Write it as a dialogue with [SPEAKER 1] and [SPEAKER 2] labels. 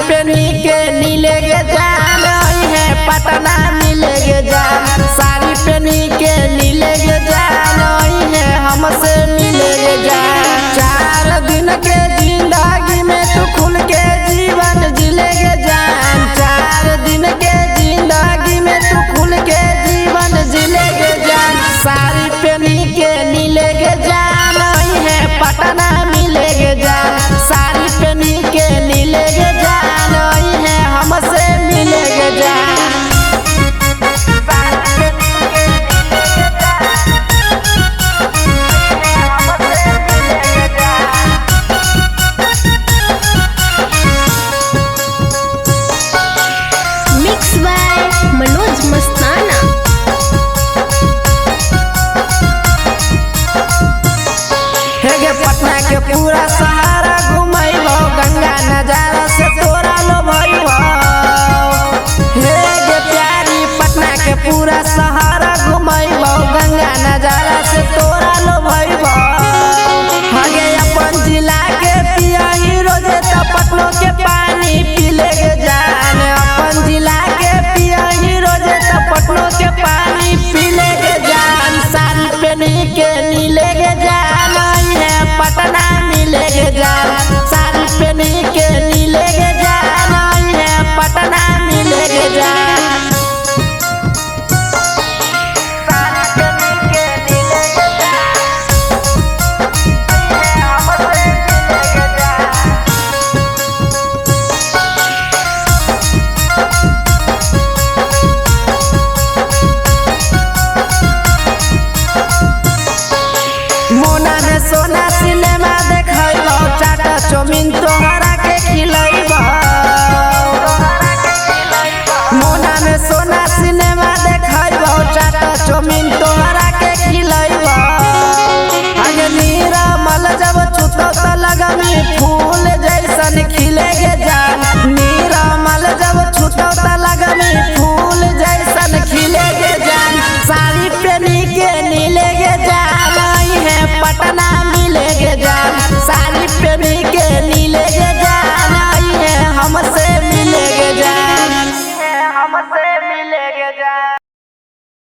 [SPEAKER 1] पेनी के नीले गे जान है पटना मिले गे जान। साड़ी पेनी के नीले गे जान है हमसे मिले गे जान। 4 दिन के जिंदगी में तू खुल के जीवन जिले गे जान। 4 दिन के जिंदगी में तू खुल के जीवन जिले गे जान। साड़ी पेनी के नीले गे जान है पटना मिले गे जान। साड़ी पेनी के नीले गे जान है हमसे मिले गे जान।
[SPEAKER 2] मिक्स बाय मनोज मस्ताना।
[SPEAKER 1] हे गे पटना के पूरा सहारा घुमैबो गंगा नजारा से तोरा लो भइबो। हे गे प्यारी पटना के पूरा सहारा घुमैबो गंगा नजारा से तोरा लो भइबो। हगे अपन जिला के पियही रोजे त पटनो के पानी पीले गे जान। अपन जिला के पियही रोजे त पटनो के पानी पीले गे जान। साड़ी पेनी के नीले गे जान है पटना मिले गे जान। साड़ी पेनी के नीले गे जान है पटना मिले गे जान। मोना में सोना सिनेमा देखैलो चाटा चौमिन तोहरा